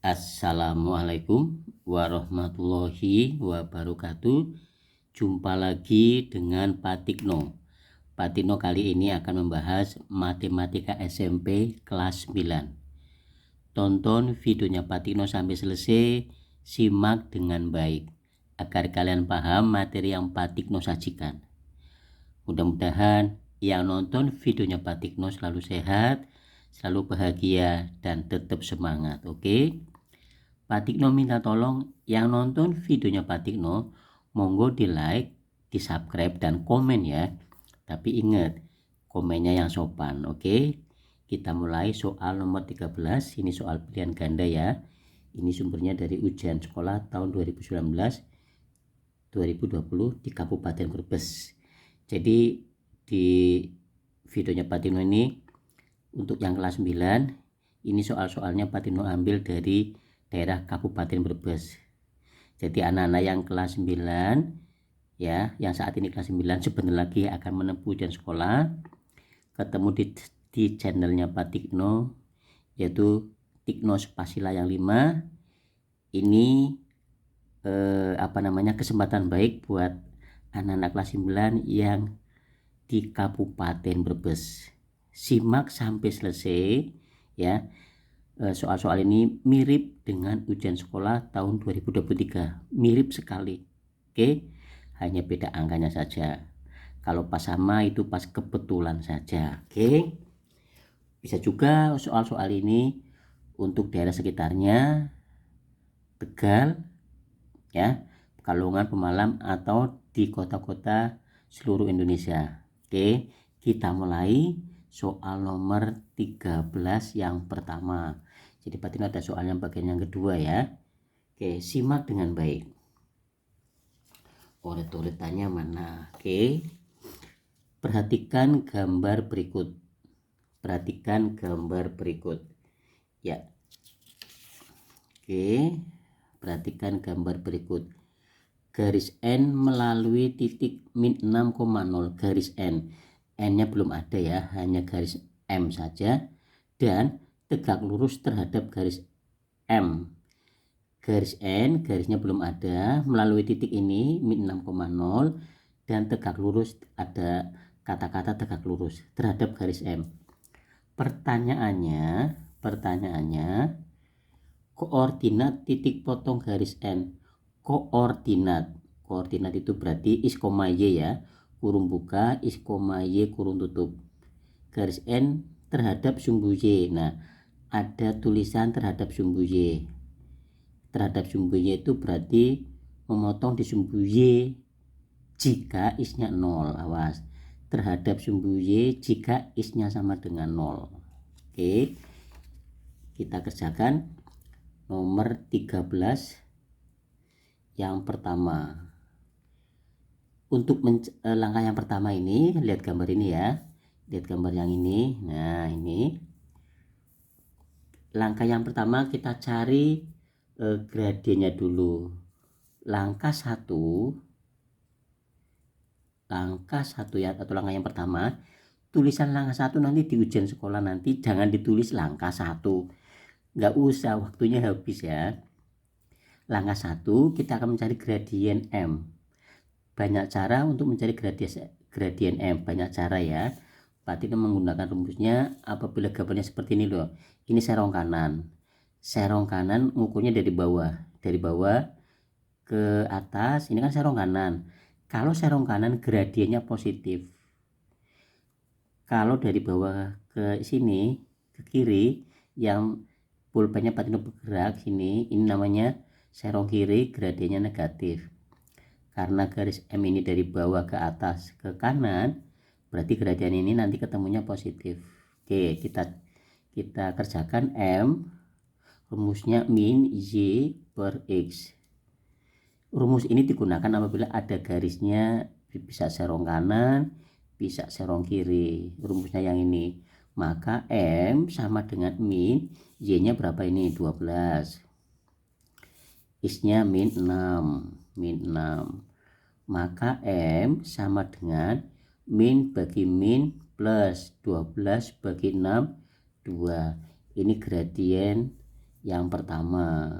Assalamualaikum warahmatullahi wabarakatuh. Jumpa lagi dengan Pak Tikno. Pak Tikno kali ini akan membahas matematika SMP kelas 9. Tonton videonya Pak Tikno sampai selesai, simak dengan baik agar kalian paham materi yang Pak Tikno sajikan. Mudah-mudahan yang nonton videonya Pak Tikno selalu sehat, selalu bahagia, dan tetap semangat. Oke? Pak Tikno minta tolong yang nonton videonya Pak Tikno, monggo di like, di subscribe, dan komen ya. Tapi ingat, komennya yang sopan, oke? Kita mulai soal nomor 13, ini soal pilihan ganda ya. Ini sumbernya dari ujian sekolah tahun 2019-2020 di Kabupaten Brebes. Jadi di videonya Pak Tikno ini, untuk yang kelas 9, ini soal-soalnya Pak Tikno ambil dari daerah Kabupaten Brebes. Jadi anak-anak yang kelas 9 ya, yang saat ini kelas 9 sebentar lagi akan menempuh ujian sekolah, ketemu di channelnya Pak Tikno, yaitu Tikno Spasila yang 5. Ini kesempatan baik buat anak-anak kelas 9 yang di Kabupaten Brebes. Simak sampai selesai ya. Soal-soal ini mirip dengan ujian sekolah tahun 2023, mirip sekali. Oke, hanya beda angkanya saja. Kalau pas sama itu pas kebetulan saja. Oke, bisa juga soal-soal ini untuk daerah sekitarnya, Tegal ya, Pekalongan, Pemalang, atau di kota-kota seluruh Indonesia. Oke, kita mulai soal nomor 13 yang pertama. Jadi Pak Tikno ada soalnya bagian yang kedua ya. Oke, simak dengan baik. Ulet-uletannya mana? Oke, perhatikan gambar berikut. Perhatikan gambar berikut ya. Oke, perhatikan gambar berikut. Garis N melalui titik min 6,0. Garis N nya belum ada ya, hanya garis M saja, dan tegak lurus terhadap garis M. Garis N, garisnya belum ada, melalui titik ini min 6,0, dan tegak lurus, ada kata-kata tegak lurus terhadap garis M. Pertanyaannya, koordinat titik potong garis N. Koordinat itu berarti X, Y ya, kurung buka, X, Y kurung tutup, garis N terhadap sumbu Y. Nah, ada tulisan terhadap sumbu Y. Terhadap sumbu Y itu berarti memotong di sumbu Y jika X-nya 0. Awas, terhadap sumbu Y jika X-nya sama dengan 0. Oke, kita kerjakan nomor 13 yang pertama. Untuk langkah yang pertama ini, lihat gambar ini ya, lihat gambar yang ini. Nah, ini langkah yang pertama, kita cari gradiennya dulu. Langkah satu ya, atau langkah yang pertama, tulisan langkah satu nanti di ujian sekolah nanti jangan ditulis langkah satu, nggak usah, waktunya habis ya. Langkah satu, kita akan mencari gradien M. Banyak cara untuk mencari gradien M, banyak cara ya. Pak Tikno menggunakan rumusnya apabila gambarnya seperti ini loh. Ini serong kanan. Serong kanan ngukurnya dari bawah ke atas, ini kan serong kanan. Kalau serong kanan gradiennya positif. Kalau dari bawah ke sini, ke kiri, yang pulpennya Pak Tikno bergerak sini, ini namanya serong kiri, gradiennya negatif. Karena garis M ini dari bawah ke atas ke kanan, berarti gradien ini nanti ketemunya positif. Oke, kita kerjakan M, rumusnya min Y per X. Rumus ini digunakan apabila ada garisnya bisa serong kanan, bisa serong kiri. Rumusnya yang ini. Maka M sama dengan min, Y-nya berapa ini? 12. X-nya min 6. Maka M sama dengan min bagi min plus 12 bagi 6, 2. Ini gradien Yang pertama.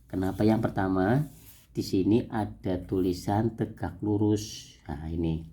Kenapa yang pertama? Di sini ada tulisan tegak lurus. Nah, ini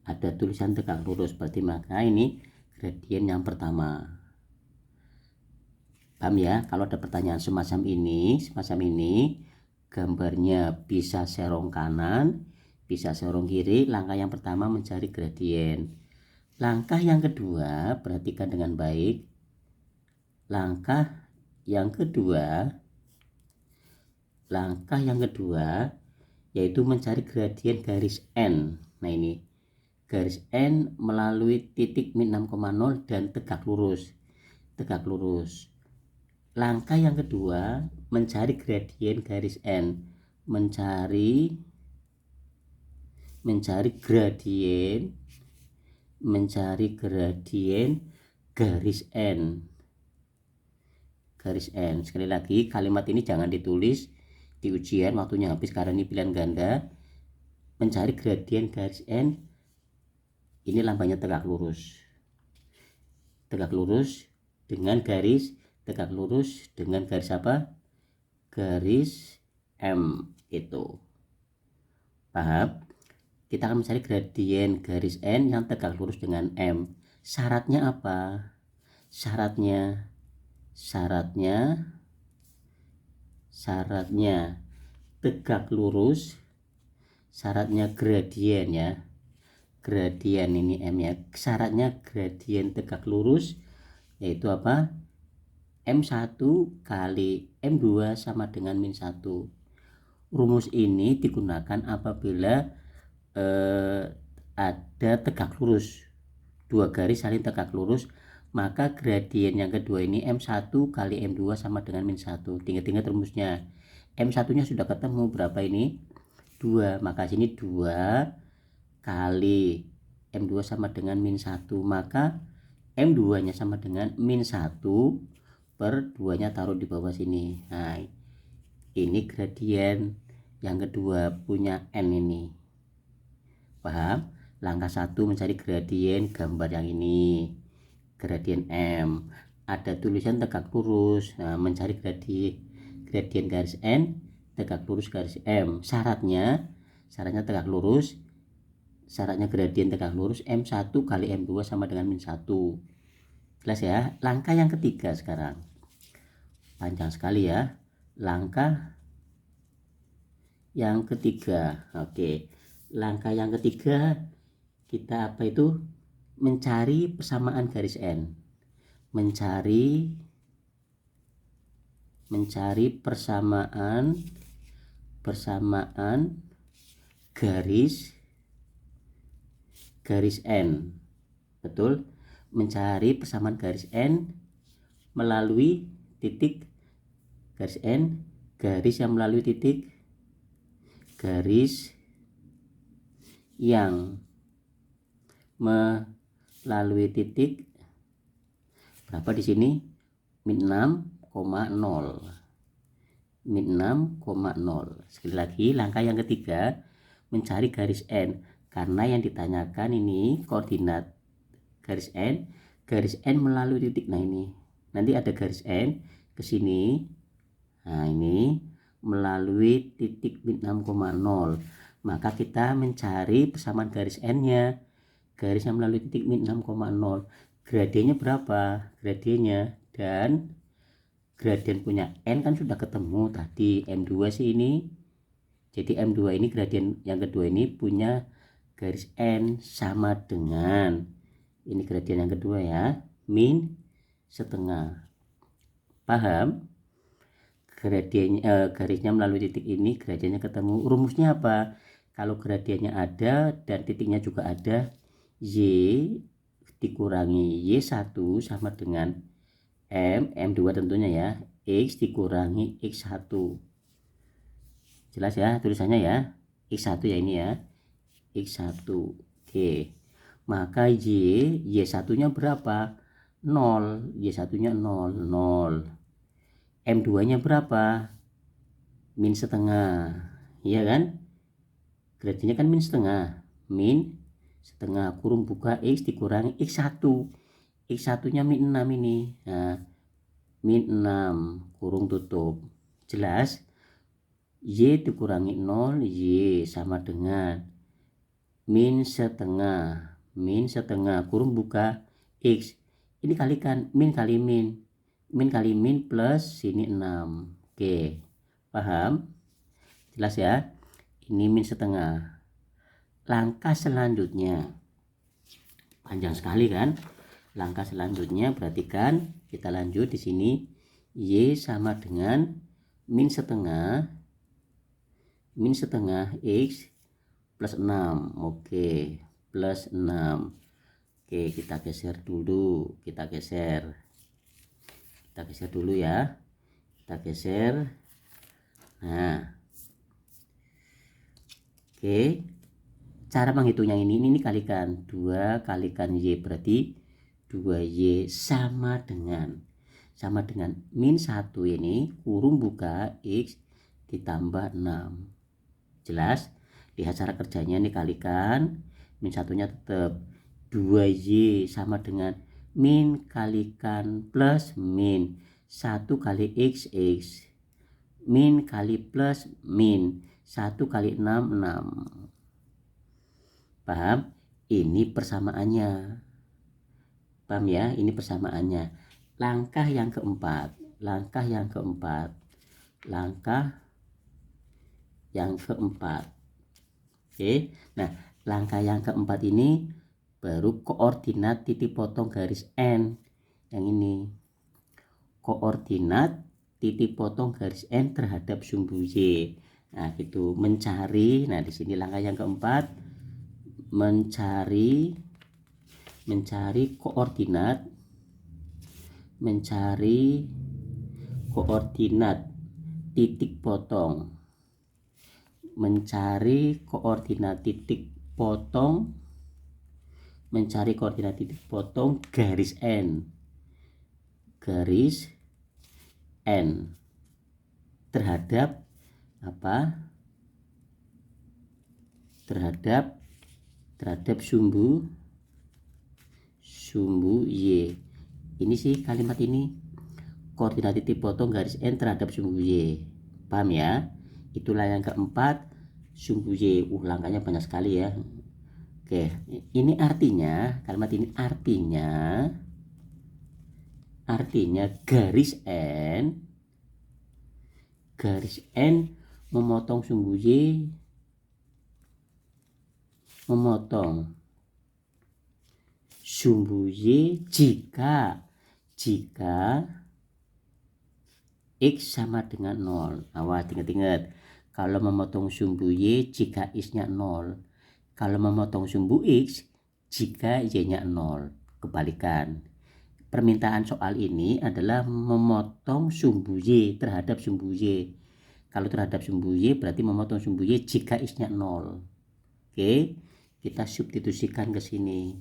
ada tulisan tegak lurus, berarti maka ini gradien yang pertama. Paham ya? Kalau ada pertanyaan semacam ini, gambarnya bisa serong kanan, bisa serong kiri. Langkah yang pertama mencari gradien. Langkah yang kedua, perhatikan dengan baik. Langkah yang kedua yaitu mencari gradien garis N. Nah, ini garis N melalui titik min 6,0 dan tegak lurus. Langkah yang kedua mencari gradien garis N. Mencari gradien garis N. Sekali lagi, kalimat ini jangan ditulis di ujian, waktunya habis karena ini pilihan ganda. Mencari gradien garis N, ini lambangnya tegak lurus dengan garis tegak lurus dengan garis apa? Garis M itu. Paham? Kita akan mencari gradien garis N yang tegak lurus dengan M. Syaratnya apa? Syaratnya tegak lurus, syaratnya gradien ya. Gradien ini M ya. Syaratnya gradien tegak lurus yaitu apa? M1 kali M2 sama dengan min 1. Rumus ini digunakan apabila ada tegak lurus, dua garis saling tegak lurus, maka gradien yang kedua ini M1 kali M2 sama dengan min 1. Ingat-ingat rumusnya. M1 nya sudah ketemu, berapa ini? 2, maka sini 2 kali M2 sama dengan min 1, maka M2 nya sama dengan min 1 per 2 nya taruh di bawah sini. Nah, ini gradien yang kedua punya N ini. Paham? Langkah 1 mencari gradien gambar yang ini, gradien M. Ada tulisan tegak lurus. Nah, mencari gradien garis N, tegak lurus garis M. Syaratnya tegak lurus. Syaratnya gradien tegak lurus M1 kali M2 sama dengan min 1. Jelas ya? Langkah yang ketiga sekarang. Panjang sekali ya. Langkah yang ketiga. Oke. Langkah yang ketiga kita apa itu? Mencari persamaan garis N. Mencari persamaan garis N. Betul? Mencari persamaan garis N melalui titik garis N, garis yang melalui titik, garis yang melalui titik berapa di sini? Min 6,0. Min 6,0. Sekali lagi, langkah yang ketiga mencari garis N, karena yang ditanyakan ini koordinat garis N melalui titik. Nah, ini nanti ada garis N ke sini. Nah, ini melalui titik min 6,0. Maka kita mencari persamaan garis N nya, garis yang melalui titik min 6,0. Gradiennya berapa? Gradiennya, dan gradien punya N kan sudah ketemu tadi, M2 sih ini. Jadi M2 ini gradien yang kedua ini punya garis N sama dengan ini gradien yang kedua ya, min setengah. Paham? Garisnya melalui titik ini, gradiennya ketemu. Rumusnya apa? Kalau gradiennya ada dan titiknya juga ada, Y dikurangi Y1 sama dengan M2 tentunya ya, X dikurangi X1. Jelas ya tulisannya ya, X1 ya ini ya, X1. Oke, maka Y1 nya berapa? 0. Y1 nya 0. M2 nya berapa? Min setengah, iya kan? Gradiennya kan min setengah, kurung buka X dikurangi X1. X1 nya min 6 ini. Nah, min 6 kurung tutup. Jelas? Y dikurangi 0, Y sama dengan min setengah kurung buka X. Ini kalikan min kali min kali min plus sini 6. Oke, paham? Jelas ya? Ini min setengah. Langkah selanjutnya panjang sekali kan? Langkah selanjutnya perhatikan, kita lanjut di sini. Y sama dengan min setengah X plus 6. Oke, plus 6. Oke, kita geser dulu. Kita geser dulu ya. Kita geser. Nah, oke, cara menghitungnya ini kalikan 2 kalikan Y, berarti 2Y sama dengan min 1 ini kurung buka X ditambah 6. Jelas? Lihat cara kerjanya, ini kalikan min satunya tetap 2Y sama dengan min kalikan plus min 1 kali X min kali plus min 1 kali 6 6. Paham? Ini persamaannya. Paham ya? Ini persamaannya. Langkah yang keempat. Oke, nah langkah yang keempat ini baru koordinat titik potong garis N. Yang ini koordinat titik potong garis N terhadap sumbu Y. Nah itu mencari. Nah di sini langkah yang keempat mencari koordinat titik potong. Mencari koordinat titik potong garis N terhadap apa? Terhadap sumbu Y. Ini sih kalimat ini, koordinat titik potong garis N terhadap sumbu Y. Paham ya? Itulah yang keempat, sumbu Y. Langkahnya banyak sekali ya. Oke, ini artinya, kalimat ini artinya garis N memotong sumbu Y, jika X sama dengan 0. Awas, ingat-ingat, kalau memotong sumbu Y jika X-nya 0. Kalau memotong sumbu X jika Y-nya 0. Kebalikan. Permintaan soal ini adalah memotong sumbu Y terhadap sumbu Y. Kalau terhadap sumbu Y berarti memotong sumbu Y jika X-nya 0. Oke, kita substitusikan ke sini.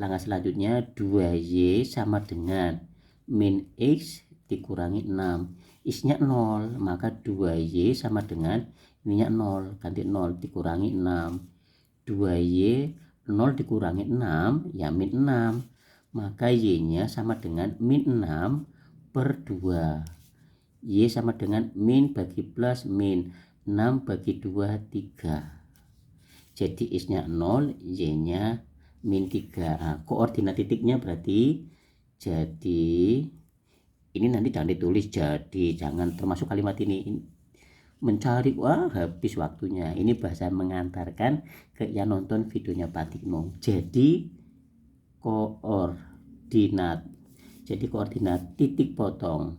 Langkah selanjutnya 2Y sama dengan min X dikurangi 6. X-nya 0, maka 2Y sama dengan ininya 0, ganti 0 dikurangi 6. 2Y 0 dikurangi 6 ya min 6, maka Y-nya sama dengan min 6 per 2. Y sama dengan min bagi plus min, 6 bagi 2 3. Jadi X-nya 0, Y-nya min 3. Nah, koordinat titiknya berarti jadi ini nanti jangan ditulis jadi, jangan termasuk kalimat ini. Mencari, wah habis waktunya. Ini bahasa mengantarkan ke yang nonton videonya Pak Tikno. Jadi koordinat titik potong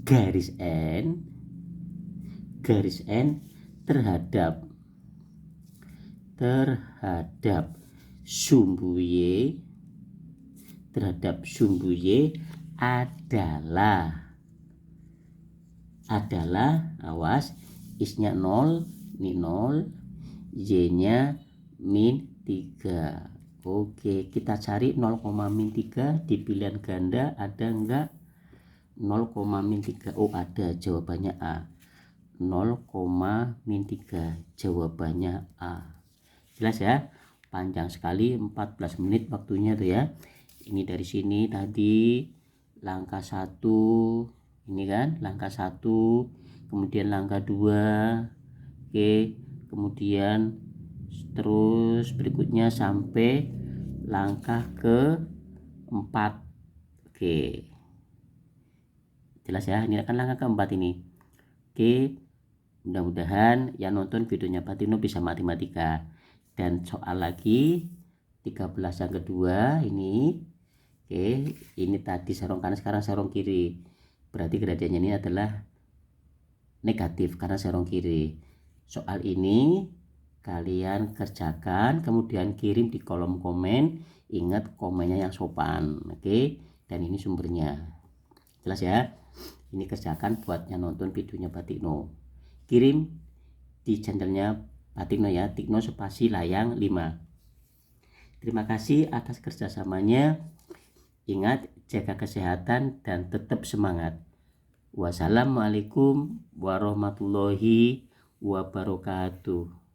garis N terhadap sumbu Y adalah awas, X-nya 0, ini 0, Y-nya min 3. Oke, kita cari 0, min 3 di pilihan ganda ada enggak? 0, min 3. Oh ada, jawabannya A. 0, min 3, jawabannya A. Jelas ya? panjang sekali, 14 menit waktunya tuh ya. Ini dari sini tadi langkah 1, ini kan langkah 1, kemudian langkah 2, oke, kemudian terus berikutnya sampai langkah ke 4. Oke, jelas ya, ini akan langkah keempat ini. Oke, mudah-mudahan yang nonton videonya Pak Tino bisa matematika. Dan soal lagi 13 yang kedua ini. Oke, ini tadi serong kanan, sekarang serong kiri. Berarti gradiennya ini adalah negatif karena serong kiri. Soal ini kalian kerjakan, kemudian kirim di kolom komen. Ingat komennya yang sopan, oke? Dan ini sumbernya. Jelas ya? Ini kerjakan buat yang nonton videonya Pak Tino. Kirim di channelnya Pak Tino ya, Tikno spasi layang 5. Terima kasih atas kerjasamanya. Ingat, jaga kesehatan dan tetap semangat. Wassalamualaikum warahmatullahi wabarakatuh.